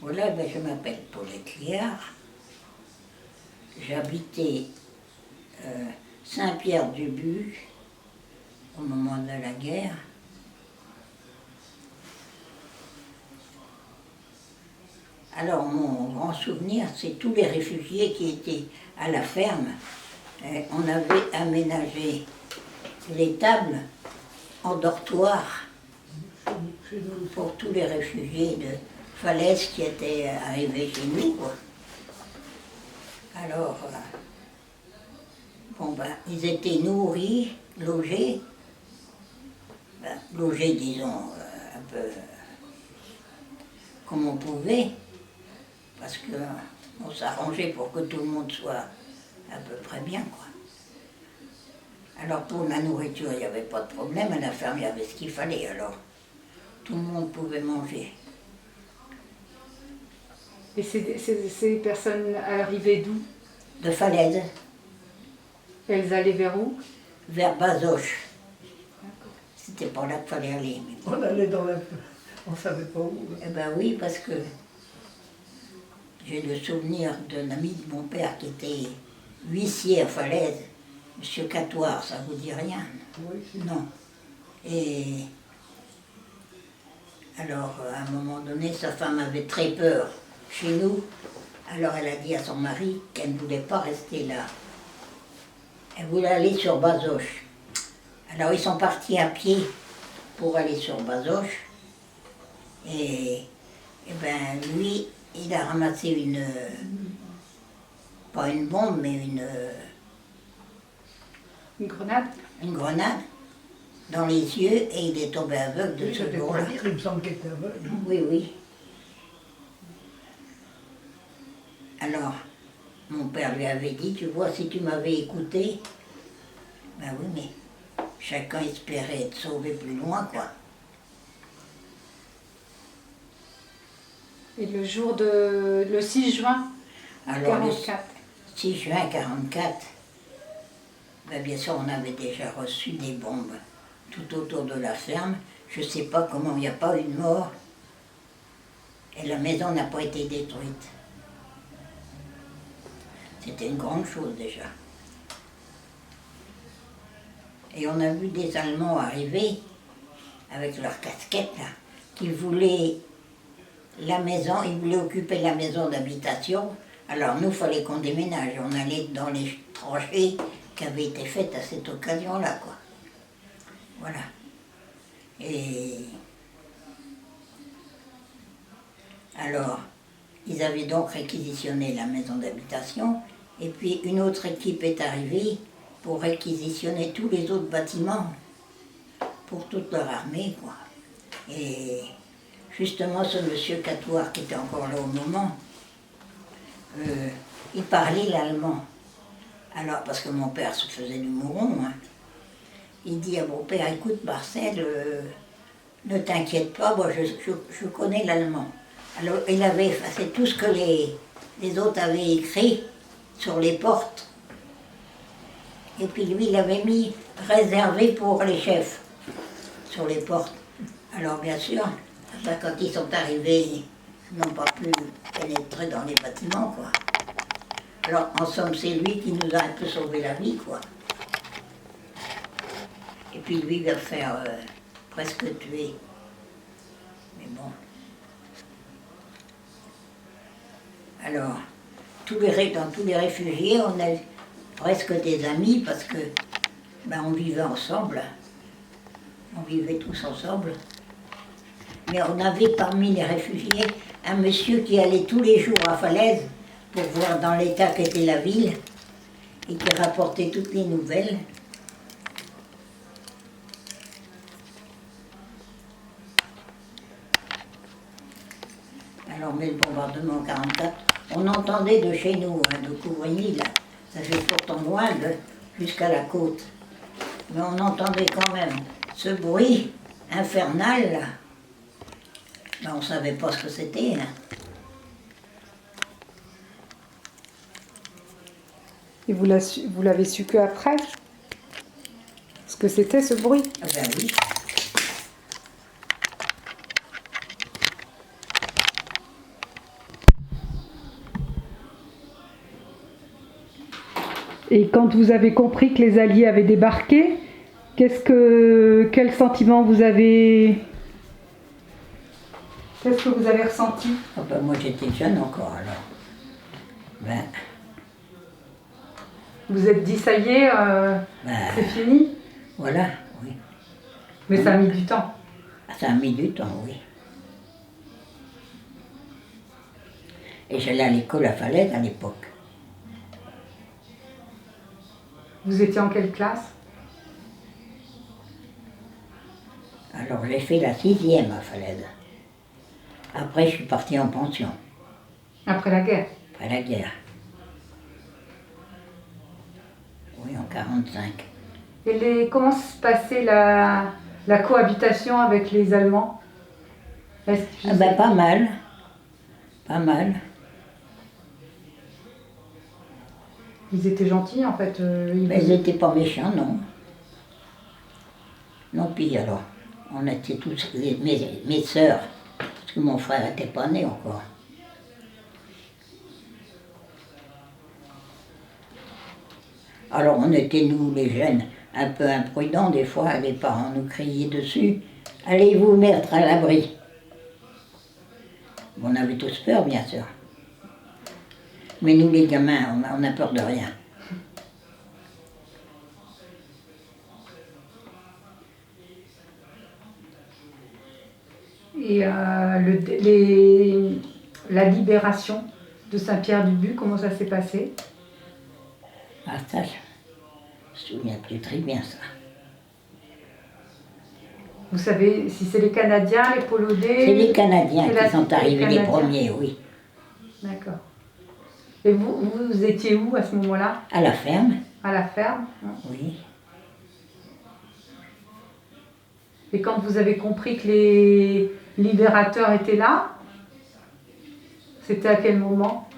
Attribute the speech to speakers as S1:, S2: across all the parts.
S1: Voilà, ben, je m'appelle Paulette Liard. J'habitais Saint-Pierre-du-Bû au moment de la guerre. Alors mon grand souvenir, c'est tous les réfugiés qui étaient à la ferme. On avait aménagé les tables en dortoir pour tous les réfugiés de Falaise qui étaient arrivés chez nous, quoi. Alors, bon ben, ils étaient nourris, logés, logés disons un peu comme on pouvait, parce qu'on s'arrangeait pour que tout le monde soit à peu près bien, quoi. Alors pour la nourriture, il n'y avait pas de problème, à la ferme il y avait ce qu'il fallait, alors tout le monde pouvait manger.
S2: Et ces personnes arrivaient d'où?
S1: De Falaise.
S2: Elles allaient vers où?
S1: Vers Bazoches. C'était pas là qu'il fallait aller. Mais...
S3: On allait dans la... On savait pas où.
S1: Eh ben oui, parce que j'ai le souvenir d'un ami de mon père qui était huissier à Falaise, Monsieur Catoire, ça vous dit rien?
S3: Oui, si.
S1: Non. Et alors, à un moment donné, sa femme avait très peur chez nous. Alors elle a dit à son mari qu'elle ne voulait pas rester là. Elle voulait aller sur Bazoches. Alors ils sont partis à pied pour aller sur Bazoches. Et ben lui, il a ramassé une... pas une bombe, mais
S2: Une grenade?
S1: une grenade dans les yeux et il est tombé aveugle de ce
S3: C'était
S1: jour-là.
S3: pas dire, il me semble qu'il était aveugle.
S1: Oui, oui. Alors, mon père lui avait dit, tu vois, si tu m'avais écouté, ben oui, mais chacun espérait être sauvé plus loin, quoi.
S2: Et le jour de... le 6 juin
S1: Alors,
S2: 44.
S1: le 6 juin 44, ben bien sûr, on avait déjà reçu des bombes tout autour de la ferme. Je ne sais pas comment il n'y a pas eu de mort. Et la maison n'a pas été détruite. C'était une grande chose déjà. Et on a vu des Allemands arriver avec leurs casquettes là, qui voulaient la maison, ils voulaient occuper la maison d'habitation. Alors nous, il fallait qu'on déménage. On allait dans les tranchées qui avaient été faites à cette occasion-là, quoi. Voilà. Et alors, ils avaient donc réquisitionné la maison d'habitation, et puis une autre équipe est arrivée pour réquisitionner tous les autres bâtiments pour toute leur armée, quoi. Et justement, ce monsieur Catoire, qui était encore là au moment, il parlait l'allemand. Alors, parce que mon père se faisait du mouron, hein, il dit à mon père, écoute Marcel, ne t'inquiète pas, moi je connais l'allemand. Alors il avait effacé tout ce que les autres avaient écrit sur les portes. Et puis lui, il avait mis réservé pour les chefs sur les portes. Alors bien sûr, quand ils sont arrivés, ils n'ont pas pu pénétrer dans les bâtiments, quoi. Alors en somme, c'est lui qui nous a un peu sauvé la vie, quoi. Et puis lui, il va faire presque tuer. Mais bon. Alors, dans tous les réfugiés, on a presque des amis parce que ben, on vivait ensemble. On vivait tous ensemble. Mais on avait parmi les réfugiés un monsieur qui allait tous les jours à Falaise pour voir dans l'état qu'était la ville et qui rapportait toutes les nouvelles. Alors, mais le bombardement en 44, on entendait de chez nous, hein, de Couvigny, là, ça fait pourtant loin jusqu'à la côte. Mais on entendait quand même ce bruit infernal, là. Ben, on ne savait pas ce que c'était, hein.
S2: Et vous l'avez su qu'après? Ce que c'était ce bruit?
S1: Ah ben oui.
S2: Et quand vous avez compris que les Alliés avaient débarqué, quel sentiment vous avez... Qu'est-ce que vous avez ressenti?
S1: Ah ben, moi j'étais jeune encore alors. Ben,
S2: Vous êtes dit, ça y est,
S1: ben,
S2: c'est fini?
S1: voilà, oui.
S2: Mais ça a mis du temps.
S1: Ça a mis du temps, oui. Et j'allais à l'école à Falaise à l'époque.
S2: Vous étiez en quelle classe?
S1: Alors j'ai fait la 6e à Falaise. Après je suis partie en pension,
S2: Après la guerre.
S1: après la guerre. Oui, en 45.
S2: Et comment se passait la cohabitation avec les Allemands?
S1: Ah ben pas mal, pas mal.
S2: Ils étaient gentils en fait.
S1: Mais ils n'étaient pas méchants, non. Non, puis alors, on était tous, mes sœurs, parce que mon frère n'était pas né encore. Alors on était, nous les jeunes, un peu imprudents, des fois les parents nous criaient dessus, allez vous mettre à l'abri. On avait tous peur, bien sûr. Mais nous les gamins, on n'a peur de rien.
S2: Et la libération de Saint-Pierre-du-But, comment ça s'est passé?
S1: Ah ça, je me souviens plus très bien ça.
S2: Vous savez si c'est les Canadiens, les Polonais?
S1: C'est les Canadiens
S2: C'est
S1: qui sont arrivés les
S2: Canadiens.
S1: premiers, oui.
S2: D'accord. Et vous étiez où à ce moment-là?
S1: À la ferme,
S2: À la ferme?
S1: oui.
S2: Et quand vous avez compris que les libérateurs étaient là, c'était à quel moment?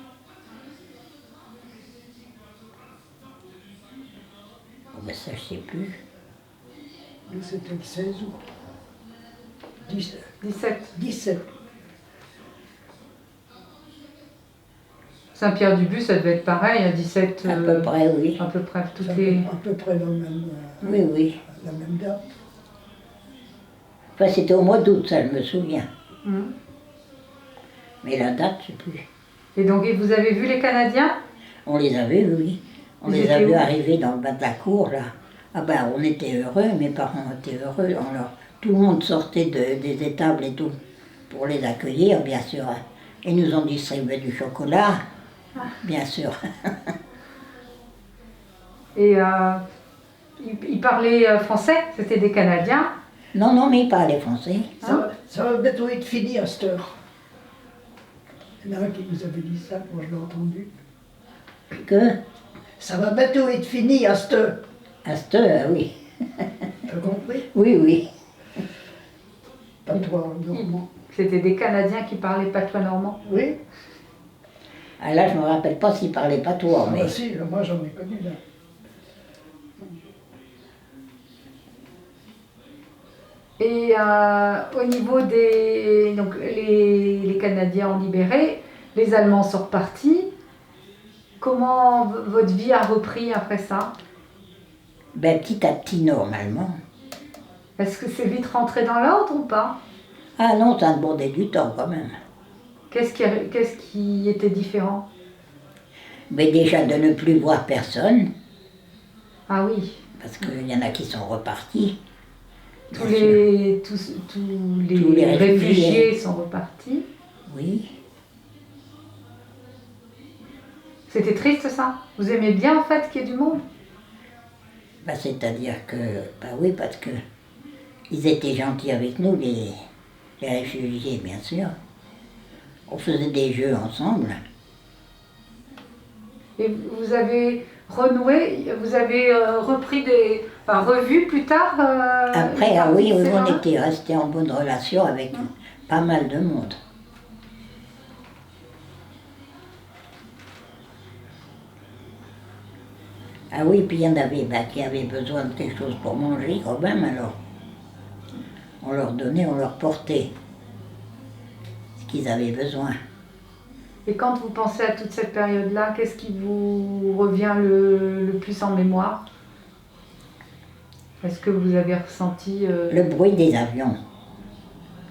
S1: Oh, ben ça, je sais plus.
S3: Nous, c'était le 16 août. 17.
S2: 17. Saint-Pierre-du-But, ça devait être pareil, à 17...
S1: À peu près, oui.
S2: À peu près toutes
S3: C'est
S2: les...
S3: à peu près
S1: Oui, oui.
S3: la même date.
S1: Enfin, c'était au mois d'août, ça, je me souviens.
S2: Mhm.
S1: Mais la date, je sais plus.
S2: Et donc, et vous avez vu les Canadiens?
S1: On les a vus, oui. On
S2: Ils
S1: les
S2: étaient
S1: a vus
S2: où?
S1: arriver dans le bas de la cour, là. Ah ben, on était heureux, mes parents étaient heureux. Tout le monde sortait des étables et tout pour les accueillir, bien sûr. Ils nous ont distribué du chocolat, bien sûr.
S2: Et ils parlaient français? C'était des Canadiens?
S1: Non, non, mais ils parlaient français.
S3: Ça va bientôt être fini à cette heure. Il y en a un qui nous avait dit ça, moi je l'ai entendu.
S1: Que,
S3: Ça va bientôt être fini à cette heure.
S1: à cette heure, oui.
S3: T'as compris?
S1: Oui, oui.
S3: Pas toi, normand.
S2: C'était des Canadiens qui parlaient patois normand?
S3: Oui?
S1: Ah, là, je me rappelle pas s'ils parlaient pas toi,
S3: Ah
S1: mais...
S3: bah si, moi j'en ai connu là.
S2: Et au niveau des... Donc, les Canadiens ont libéré, les Allemands sont repartis. Comment votre vie a repris après ça?
S1: Ben, petit à petit, normalement.
S2: Est-ce que c'est vite rentré dans l'ordre ou pas?
S1: Ah non, ça demandait du temps, quand même.
S2: Qu'est-ce qui était différent?
S1: Mais déjà, de ne plus voir personne,
S2: Ah oui,
S1: parce qu'il y en a qui sont repartis.
S2: tous
S1: bien sûr.
S2: les
S1: les
S2: réfugiés sont repartis.
S1: Oui.
S2: C'était triste ça? Vous aimez bien en fait qu'il y ait du monde?
S1: Ben, c'est-à-dire que... Ben oui, parce que ils étaient gentils avec nous, les réfugiés, bien sûr. On faisait des jeux ensemble.
S2: Et vous avez renoué, vous avez repris revu plus tard
S1: Après,
S2: une
S1: ah
S2: partie
S1: oui,
S2: de
S1: oui,
S2: ces
S1: on
S2: gens-là?
S1: était restés en bonne relation avec pas mal de monde. Ah oui, puis il y en avait qui avaient besoin de quelque chose pour manger quand même, alors on leur donnait, on leur portait ce qu'ils avaient besoin.
S2: Et quand vous pensez à toute cette période-là, qu'est-ce qui vous revient le plus en mémoire? Est-ce que vous avez ressenti...
S1: Le bruit des avions.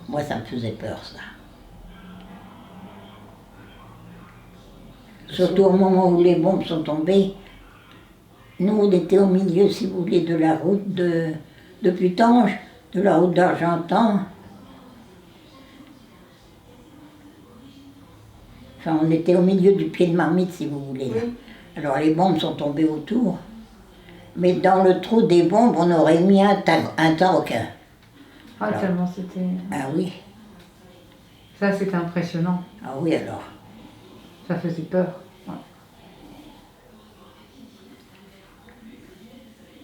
S1: Moi, ça me faisait peur, ça. Surtout au moment où les bombes sont tombées. Nous, on était au milieu, si vous voulez, de la route de Putange, de la route d'Argentan. Enfin, on était au milieu du pied de Marmite, si vous voulez. Là.
S2: Oui.
S1: Alors, les bombes sont tombées autour. Mais dans le trou des bombes, on aurait mis un tank.
S2: Ah,
S1: Alors.
S2: tellement c'était...
S1: Ah oui,
S2: Ça, c'était impressionnant.
S1: ah oui alors.
S2: Ça faisait peur. Ouais.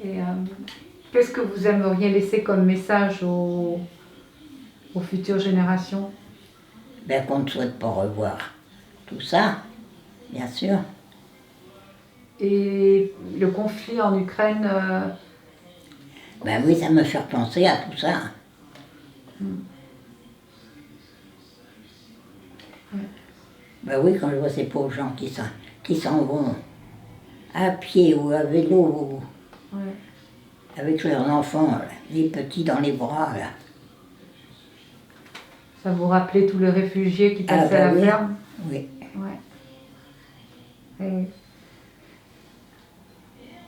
S2: Et qu'est-ce que vous aimeriez laisser comme message aux futures générations?
S1: Ben qu'on ne souhaite pas revoir tout ça, bien sûr.
S2: Et le conflit en Ukraine,
S1: Ben oui, ça me fait penser à tout ça. Ben oui, quand je vois ces pauvres gens qui s'en vont à pied ou à vélo, ou
S2: ouais.
S1: avec leurs enfants, là, les petits dans les bras, là.
S2: Ça vous rappelait tous les réfugiés qui
S1: Ah,
S2: passaient à la
S1: ben oui.
S2: ferme?
S1: Oui.
S2: Ouais. Et